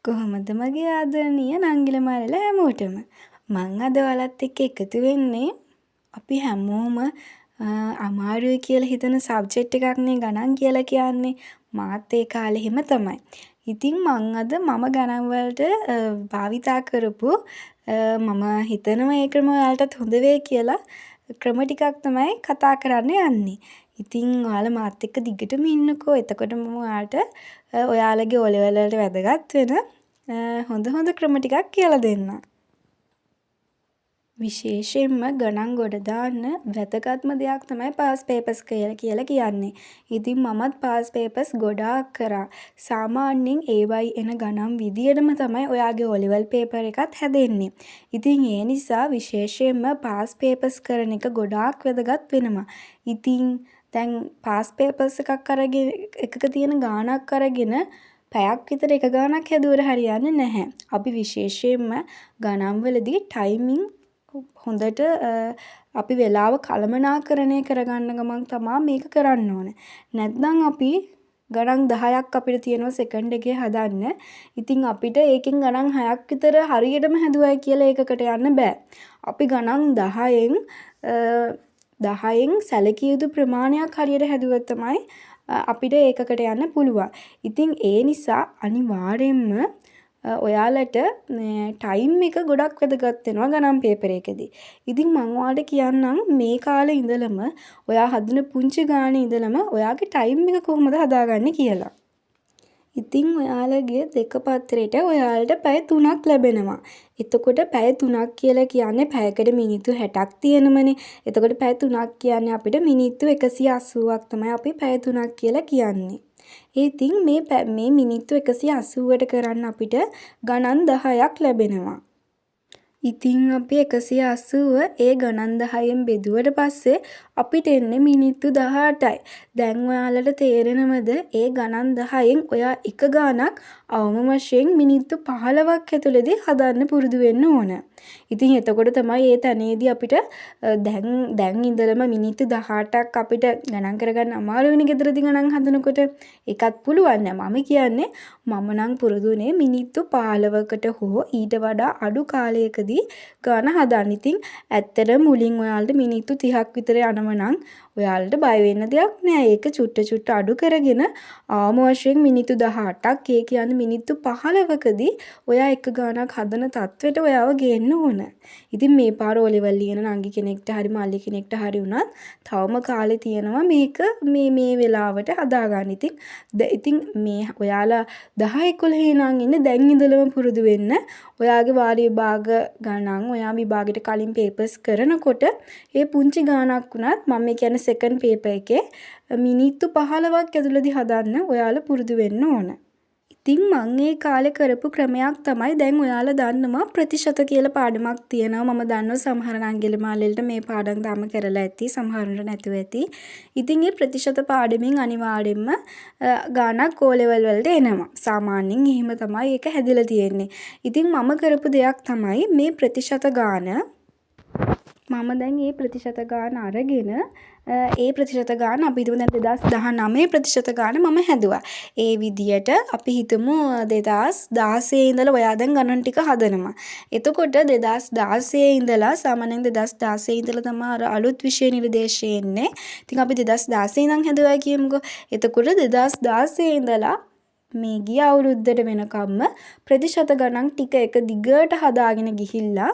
කොහොමද මගේ ආදරණීය නංගිල මාලලා හැමෝටම. මං අද ඔයාලත් එක්ක එකතු වෙන්නේ අපි හැමෝම අමාරුයි කියලා හිතන සබ්ජෙක්ට් එකක්නේ ගණන් කියලා කියන්නේ. මාත් ඒ කාලේ එහෙම තමයි. ඉතින් මං අද මම ගණන් වලට භාවිතා කරපු මම හිතනවා ඒ ක්‍රම ඔයාලටත් හොඳ වෙයි කියලා ක්‍රම ටිකක් තමයි කතා කරන්න යන්නේ. ඉතින් ඔයාලා මාත් එක්ක දිගටම ඉන්නකෝ. එතකොට මම ඔයාලට ඔයාලගේ O level වලට වැදගත් වෙන හොඳ ක්‍රම ටිකක් කියලා දෙන්නම්. විශේෂයෙන්ම ගණන් ගොඩ දාන්න වැදගත්ම දෙයක් තමයි පාස් පේපර්ස් කියලා කියන්නේ. ඉතින් මමත් පාස් පේපර්ස් ගොඩාක් කරා. සාමාන්‍යයෙන් ඒවයි එන ගණන් විදියටම තමයි ඔයාගේ O level පේපර් එකත් හැදෙන්නේ. ඉතින් ඒ නිසා විශේෂයෙන්ම පාස් පේපර්ස් කරන එක ගොඩාක් වැදගත් වෙනවා. ඉතින් දැන් පාස් පේපර්ස් එකක තියෙන ගාණක් අරගෙන පැයක් විතර එක ගාණක් හැදුවට හරියන්නේ නැහැ. අපි විශේෂයෙන්ම ගණන්වලදී ටයිමින් හොඳට අපි වෙලාව කළමනාකරණය කරගන්න ගමන් තමා මේක කරන්න ඕනේ. නැත්නම් අපි ගණන් 10ක් අපිට තියෙනවා සෙකන්ඩ් එකේ හදන්න. ඉතින් අපිට ඒකෙන් ගණන් 6ක් විතර හරියටම හැදුවයි කියලා ඒකකට යන්න බෑ. අපි ගණන් 10න් සැලකිය යුතු ප්‍රමාණයක් හරියට හැදුවොත් තමයි අපිට ඒකකට යන්න පුළුවන්. ඉතින් ඒ නිසා අනිවාර්යයෙන්ම ඔයාලට ටයිම් එක ගොඩක් වැදගත් වෙනවා ගණන් පේපර් එකේදී. ඉතින් මම ඔයාලට කියන්නම් මේ කාලේ ඉඳලම ඔයා හදන පුංචි ගානේ ඉඳලම ඔයාගේ ටයිම් එක කොහොමද හදාගන්නේ කියලා. ඉතින් ඔයාලගේ දෙක පත්‍රයට ඔයාලට පැය 3ක් ලැබෙනවා. එතකොට පැය 3ක් කියලා කියන්නේ පැයකට මිනිත්තු 60ක් තියෙනමනේ. එතකොට පැය 3ක් කියන්නේ අපිට මිනිත්තු 180ක් තමයි අපි පැය 3ක් කියලා කියන්නේ. ඉතින් මේ මිනිත්තු 180ට කරන්න අපිට ගණන් 10ක් ලැබෙනවා. ඉතින් අපි 180 ඒ ගණන් 10න් බෙදුවට පස්සේ අපිට එන්නේ මිනිත්තු 18යි. දැන් ඔයාලට තේරෙනවද ඒ ගණන් 10න් ඔයා එක ගාණක් අවම වශයෙන් මිනිත්තු 15ක් ඇතුළතදී හදන්න පුරුදු වෙන්න ඕන. ඉතින් එතකොට තමයි ඒ තැනේදී අපිට දැන් ඉඳලම මිනිත්තු 18ක් අපිට ගණන් කරගන්න අමාරු වෙන ගෙදරදී ගණන් හදනකොට. ඒකත් පුළුවන් නෑ. මම කියන්නේ මම නම් පුරුදුනේ මිනිත්තු 15කට හෝ ඊට වඩා අඩු කාලයකදී ගාන හදන්න. ඉතින් ඇත්තටම මුලින් ඔයාලට මිනිත්තු 30ක් විතර යනවා නම් ඔයාලට බය වෙන්න දෙයක් නෑ. ඒක චුට්ට අඩු කරගෙන ආම වශයෙන් මිනිත්තු 18ක් ඒ කියන්නේ මිනිත්තු 15කදී ඔයා එක ගානක් හදන තත්වෙට ඔයාව ගේන්න ඕන. ඉතින් මේ පාර O level ලියන නංගි කෙනෙක්ට හරි මල්ලි කෙනෙක්ට හරි වුණත් තවම කාලේ තියෙනවා මේක මේ වෙලාවට හදාගන්න. ඉතින් මේ ඔයාලා 10 11 නම් ඉන්නේ දැන් ඉඳලම පුරුදු වෙන්න. ඔයාගේ වාරි විභාග ගණන් ඔයා විභාගෙට කලින් පේපර්ස් කරනකොට ඒ පුංචි ගානක් වුණත් මම කියන්නේ සෙකන්ඩ් පේපර් එකේ මිනිත්තු 15ක් ඇතුළතදී හදන්න ඔයාලා පුරුදු වෙන්න ඕන. ඉතින් මම ඒ කාලේ කරපු ක්‍රමයක් තමයි දැන් ඔයාලා දන්නවා ප්‍රතිශත කියලා පාඩමක් තියෙනවා. මම දන්නවා සමහර නංගිල මාලෙල්ට මේ පාඩම් තාම කරලා ඇති, සමහරුන්ට නැතුව ඇති. ඉතින් මේ ප්‍රතිශත පාඩමින් අනිවාර්යෙන්ම ගානක් O level වලට එනවා. සාමාන්‍යයෙන් එහෙම තමයි ඒක හැදිලා තියෙන්නේ. ඉතින් මම කරපු දෙයක් තමයි මේ ප්‍රතිශත ගාන මම දැන් මේ ප්‍රතිශත ගාන අරගෙන ඒ ප්‍රතිශත ගාන අපි හිතමු දැන් 2019 ප්‍රතිශත ගාන මම හැදුවා. ඒ විදියට අපි හිතමු 2016 ඉඳලා ඔයා දැන් ගණන් ටික හදනවා. එතකොට 2016 ඉඳලා සාමාන්‍යයෙන් 2016 ඉඳලා තමයි අර අලුත් විෂය නිර්දේශය එන්නේ. ඉතින් අපි 2016 ඉඳන් හැදුවා කියමුකෝ. එතකොට 2016 ඉඳලා මේ ගිය අවුරුද්දට වෙනකම්ම ප්‍රතිශත ගණන් ටික එක දිගට හදාගෙන ගිහිල්ලා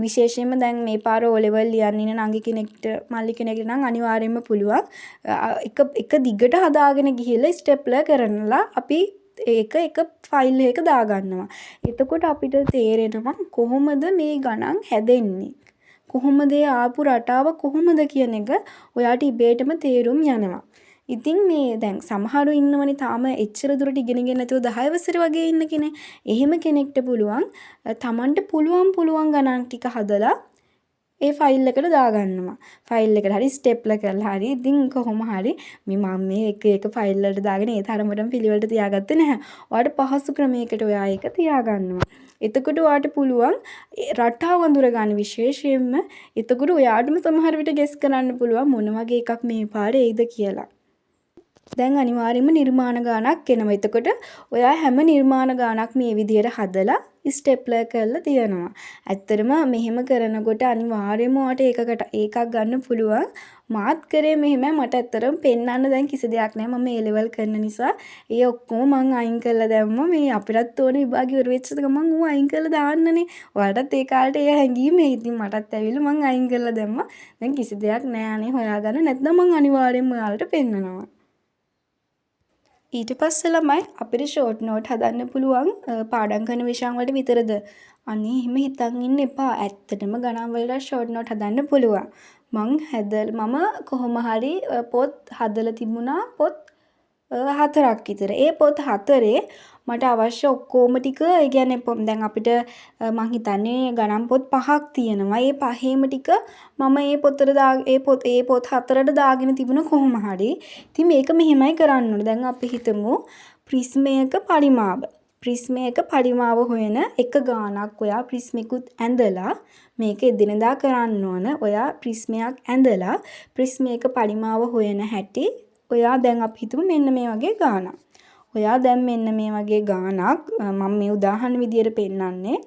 විශේෂයෙන්ම දැන් මේ පාර O level ලියන්න ඉන්න නංගි කෙනෙක්ට මල්ලි කෙනෙක්ට නම් අනිවාර්යයෙන්ම පුළුවන් එක දිගට හදාගෙන ගිහිල්ලා ස්ටෙප්ලර් කරනලා අපි ඒක එක ෆයිල් එකක දාගන්නවා. එතකොට අපිට තේරෙනවා කොහොමද මේ ගණන් හැදෙන්නේ. කොහොමද ආපු රටාව කොහොමද කියන එක ඔයාට ඉබේටම තේරුම් යනවා. ඉතින් මේ දැන් සමහරු ඉන්නවනේ තාම එච්චර දුරට ඉගෙනගෙන නැතුව 10 වසරේ වගේ ඉන්න කෙනෙක්. එහෙම කෙනෙක්ට පුළුවන් තමන්ට පුළුවන් ගණන් ටික හදලා ඒ ෆයිල් එකට දාගන්නවා. ෆයිල් එකට හරි ස්ටෙප්ලර් කරලා හරි ඉතින් කොහොම හරි මම මේ එක ෆයිල් වලට දාගෙන ඒ තරමටම පිළිවෙලට තියාගත්තේ නැහැ. ඔයාලට පහසු ක්‍රමයකට ඔයා ඒක තියාගන්නවා. එතකොට ඔයාට පුළුවන් රටාව අඳුරගන්න විශේෂයෙන්ම එතකොට ඔයාටම සමහර විට ගෙස් කරන්න පුළුවන් මොන වගේ එකක් මේ පාරේ එයිද කියලා. දැන් අනිවාර්යයෙන්ම නිර්මාණ ගානක් එනවා. එතකොට ඔයා හැම නිර්මාණ ගානක් මේ විදියට හදලා ස්ටෙප්ලර් කරලා තියනවා. ඇත්තටම මෙහෙම කරනකොට අනිවාර්යයෙන්ම ඔයාට ඒකක් ගන්න පුළුවන්. මාත් කරේ මෙහෙමයි. මට ඇත්තටම පෙන්වන්න දැන් කිසි දෙයක් නැහැ. මම A level කරන නිසා ඒ ඔක්කොම මං අයින් කරලා දැම්මා. මේ අපිටත් ඕන විභාගෙ ඉවර වෙච්ච ගමන් ඌ අයින් කරලා දාන්නනේ. ඔයාලටත් ඒ කාලේට ඒ හැංගීම ඉතින් මටත් ඇවිල්ලා මං අයින් කරලා දැම්මා. දැන් කිසි දෙයක් නැහැ අනේ හොයාගන්න. නැත්නම් මං අනිවාර්යයෙන්ම ඔයාලට පෙන්නනවා. ඊට පස්සේ ළමයි අපිට ෂෝට් නෝට් හදන්න පුළුවන් පාඩම් කරන විෂයන් වලට විතරද? අනේ එහෙම හිතන් ඉන්න එපා. ඇත්තටම ගණන් වලට ෂෝට් නෝට් හදන්න පුළුවන්. මම කොහොම හරි පොත් හදලා තිබුණා පොත් 4ක් විතර. ඒ පොත් 4 මට අවශ්‍ය ඔක්කොම ටික ඒ කියන්නේ දැන් අපිට මං හිතන්නේ ගණන් පොත් 5ක් තියෙනවා. ඒ පහේම ටික මම ඒ පොත් 4ට දාගෙන තිබුණ කොහොම හරි. ඉතින් මේක මෙහෙමයි කරන්න ඕනේ. දැන් අපි හිතමු ප්‍රිස්මයක පරිමාව. ප්‍රිස්මයක පරිමාව හොයන එක ගානක් ඔයා ප්‍රිස්මෙකුත් ඇඳලා මේක එදිනෙදා කරන්න ඕන. ඔයා ප්‍රිස්මයක් ඇඳලා ප්‍රිස්මයක පරිමාව හොයන හැටි ඔයා දැන් අපි හිතමු මෙන්න මේ වගේ ගානක්. ඔයා දැන් මෙන්න මේ වගේ ගානක් මම මේ උදාහරණ විදියට පෙන්නන්නේ.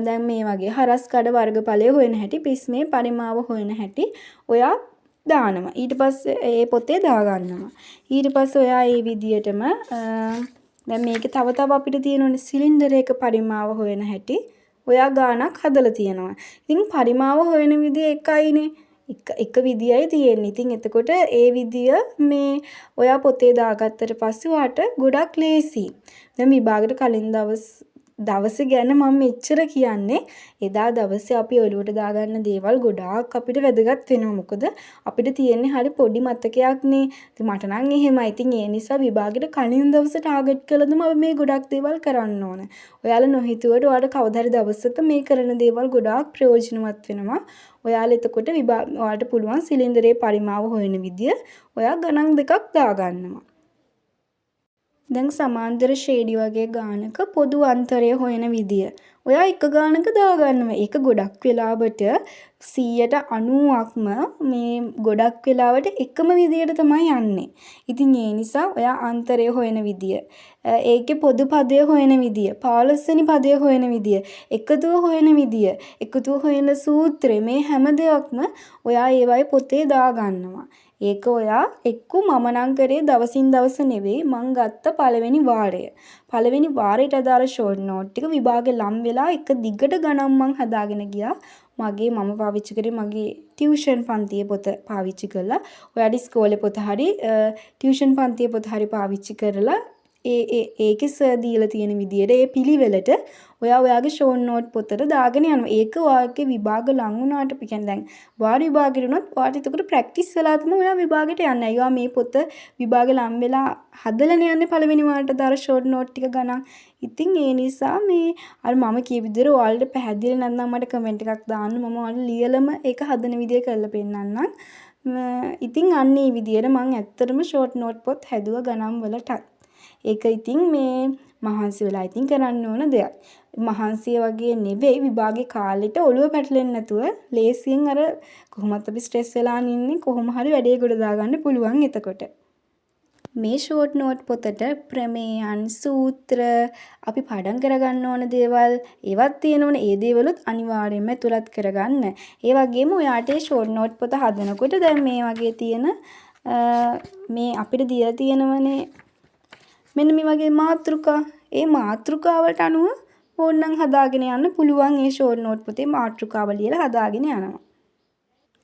දැන් මේ වගේ හරස් කඩ වර්ගඵලය හොයන හැටි ප්‍රිස්මේ පරිමාව හොයන හැටි ඔයා දානවා. ඊට පස්සේ ඒ පොතේ දාගන්නවා. ඊට පස්සේ ඔයා මේ විදියටම දැන් මේකේ තව අපිට තියෙනුනේ සිලින්ඩරයක පරිමාව හොයන හැටි ඔයා ගානක් හදලා තියෙනවා. ඉතින් පරිමාව හොයන විදිය එකයිනේ. එක විදියයි තියෙන්නේ. ඉතින් එතකොට ඒ විදිය මේ ඔයා පොතේ දාගත්තට පස්සේ ඔයාට ගොඩක් ලේසියි. දැන් විභාගෙට කලින් දවස ගැන මම මෙච්චර කියන්නේ එදා දවසේ අපි ඔලුවට දාගන්න දේවල් ගොඩාක් අපිට වැදගත් වෙනවා. මොකද අපිට තියෙන්නේ හරි පොඩි මතකයක්නේ. ඉතින් මට නම් එහෙමයි. ඉතින් ඒ නිසා විභාගෙට කලින් දවසේ ටාගට් කළාම අපි මේ ගොඩක් දේවල් කරන්න ඕන. ඔයාලා නොහිතුවට ඔයාලට කවදා හරි දවසක මේ කරන දේවල් ගොඩාක් ප්‍රයෝජනවත් වෙනවා. ඔයාලා එතකොට ඔයාලට පුළුවන් සිලින්ඩරයේ පරිමාව හොයන විදිය ඔයා ගණන් දෙකක් දාගන්නවා. දැන් සමාන්තර ශ්‍රේණි වගේ ගානක පොදු අන්තරය හොයන විදිය. ඔයා එක ගානක දාගන්නවා. ඒක ගොඩක් වෙලාවට 90%ක්ම මේ ගොඩක් වෙලාවට එකම විදියට තමයි යන්නේ. ඉතින් ඒ නිසා ඔයා අන්තරය හොයන විදිය, ඒකේ පොදු පදය හොයන විදිය, 15 වෙනි පදය හොයන විදිය, එකතුව හොයන විදිය, එකතුව හොයන සූත්‍රය මේ හැම දෙයක්ම ඔයා ඒවයි පොතේ දාගන්නවා. ඒක ඔයා මම නම් කරේ දවසින් දවස නෙවෙයි මං ගත්ත පළවෙනි වාරය. පළවෙනි වාරයට අදාළ ෂෝට් නෝට් ටික විභාගේ ලම් වෙලා එක දිගට ගණන් මං හදාගෙන ගියා. මම පාවිච්චි කරේ මගේ ටියුෂන් පන්තියේ පොත පාවිච්චි කරලා. ඔයාට ඉස්කෝලේ පොත හරි ටියුෂන් පන්තියේ පොත හරි පාවිච්චි කරලා ඒකේ සර් දීලා තියෙන විදියට ඒ පිළිවෙලට ඔයා ඔයාගේ ෂෝට් නෝට් පොතට දාගෙන යනවා. ඒක ඔයාගේ විභාග ලං වුණාට කියන්නේ දැන් වාර විභාගෙට උනොත් ඔයාට එතකොට ප්‍රැක්ටිස් වෙලා තමයි ඔයා විභාගෙට යන්නේ. අයියෝ මේ පොත විභාග ලං වෙලා හදලානේ යන්නේ පළවෙනි වාරට දාලා ෂෝට් නෝට් ටික ගණන්. ඉතින් ඒ නිසා මේ අර මම කිය විදිහට ඔයාලට පැහැදිලි නැත්නම් මට කමෙන්ට් එකක් දාන්න. මම ඔයාලට ලියලම ඒක හදන විදිය කරලා පෙන්නන්නම්. ඉතින් අන්න ඒ විදියට මම ඇත්තටම ෂෝට් නෝට් පොත් හැදුවා ගණන් වලට. ඒක ඉතින් මේ මහන්සි වෙලා ඉතින් කරන්න ඕන දෙයක්. මහන්සිය වගේ නෙවෙයි විභාගේ කාලෙට ඔළුව පැටලෙන්නේ නැතුව ලේසියෙන් අර කොහොමත් අපි ස්ට්‍රෙස් වෙලා ඉන්නේ කොහොම හරි වැඩේ ගොඩ දාගන්න පුළුවන් එතකොට. මේ ෂෝට් නෝට් පොතට ප්‍රමේයන් සූත්‍ර අපි පාඩම් කරගන්න ඕන දේවල් ඒවත් තියෙනවනේ. ඒ දේවලුත් අනිවාර්යයෙන්ම ඇතුළත් කරගන්න. ඒ වගේම ඔයාට ෂෝට් නෝට් පොත හදනකොට දැන් මේ වගේ තියෙන මේ අපිට දීලා තියෙනවනේ මෙන්න මේ වගේ මාතෘකා. ඒ මාතෘකාවලට අනුව ඕනනම් හදාගෙන යන්න පුළුවන්. ඒ ෂෝට් නෝට් පොතේ මාතෘකාව ලියලා හදාගෙන යනවා.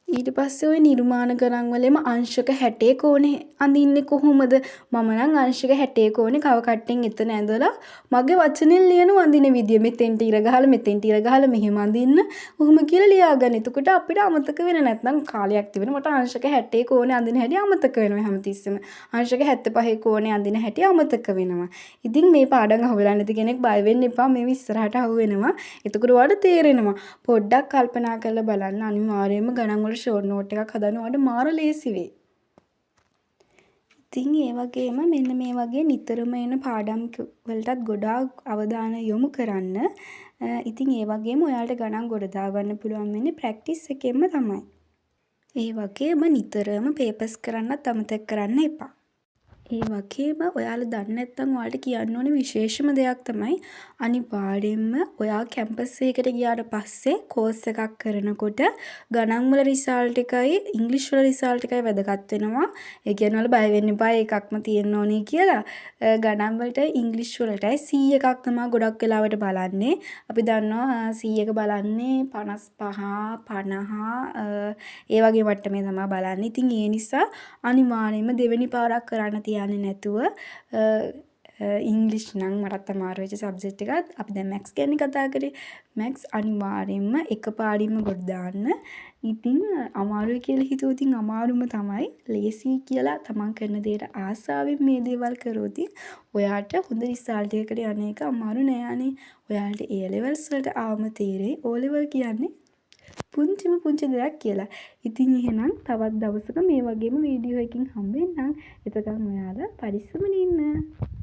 ඊට පස්සේ ওই නිර්මාණ ගණන් වලම අංශක 60 ඕනේ අඳින්නේ කොහොමද? මම නම් අංශක 60 ඕනේ කව කට්ටෙන් එතන ඇඳලා මගේ වචනෙන් ලියන අඳින විදිය මෙතෙන්ට ඉර ගහලා මෙතෙන්ට ඉර ගහලා මෙහෙම අඳින්න. ඔහොම කියලා ලියාගන්න. එතකොට අපිට අමතක වෙන්නේ නැත්නම් කාලයක් තිබෙන මට අංශක 60 ඕනේ අඳින හැටි අමතක වෙනවා හැමතිස්සෙම. අංශක 75 ඕනේ අඳින හැටි අමතක වෙනවා. ඉතින් මේ පාඩම් අහුවෙලා නැති කෙනෙක් බය වෙන්න එපා. මේ ඉස්සරහට අහුවෙනවා. එතකොට ඔයාලට තේරෙනවා. පොඩ්ඩක් කල්පනා කරලා බලන්න අනිවාර්යයෙන්ම ගණන් වල ෂෝට් නෝට් එකක් හදනවට මාර ලේසි වෙයි. ඉතින් ඒ වගේම මෙන්න මේ වගේ නිතරම එන පාඩම් වලටත් ගොඩාක් අවධානය යොමු කරන්න. ඉතින් ඒ වගේම ඔයාලට ගණන් ගොඩ දාගන්න පුළුවන් වෙන්නේ ප්‍රැක්ටිස් එකෙන්ම තමයි. ඒ වගේම නිතරම පේපර්ස් කරන්නත් අමතක කරන්න එපා. ඒ වගේම ඔයාලා දන්නේ නැත්නම් ඔයාලට කියන්න ඕනේ විශේෂම දෙයක් තමයි අනිවාර්යෙන්ම ඔයා කැම්පස් එකකට ගියාට පස්සේ කෝස් එකක් කරනකොට ගණන් වල රිසල්ට් එකයි ඉංග්‍රීසි වල රිසල්ට් එකයි වැදගත් වෙනවා. ඒ කියන්නේ ඔයාලා බය වෙන්න එපා ඒකක්ම තියෙන්න ඕනේ කියලා. ගණන් වලට ඉංග්‍රීසි වලටයි 100 එකක් තමයි ගොඩක් වෙලාවට බලන්නේ. අපි දන්නවා 100 එක බලන්නේ 55 50 ඒ වගේ මට්ටමේ තමයි බලන්නේ. ඉතින් ඒ නිසා අනිවාර්යයෙන්ම දෙවෙනි පාරක් කරන්න තියන්නේ නැතුව ඉංග්‍රීසි නම් මටත් අමාරු වෙච්ච සබ්ජෙක්ට් එකක්. අපි දැන් මැක්ස් ගැන කතා කරේ. මැක්ස් අනිවාර්යයෙන්ම එකපාරින්ම ගොඩ දාන්න. ඉතින් අමාරුයි කියලා හිතුවොත් අමාරුම තමයි. ලේසි කියලා තමන් කරන දේට ආසාවෙන් මේ දේවල් කරොත් ඔයාට හොඳ රිසල්ට් එකකට යන එක අමාරු නෑ අනේ. ඔයාලට A levels වලට ආවම තේරෙයි O level කියන්නේ පුංචිම පුංචි දෙයක් කියලා. ඉතින් එහෙනම් තවත් දවසක මේ වගේම වීඩියෝ එකකින් හම්බෙන්නම්. එතකන් ඔයාලා පරිස්සමෙන් ඉන්න.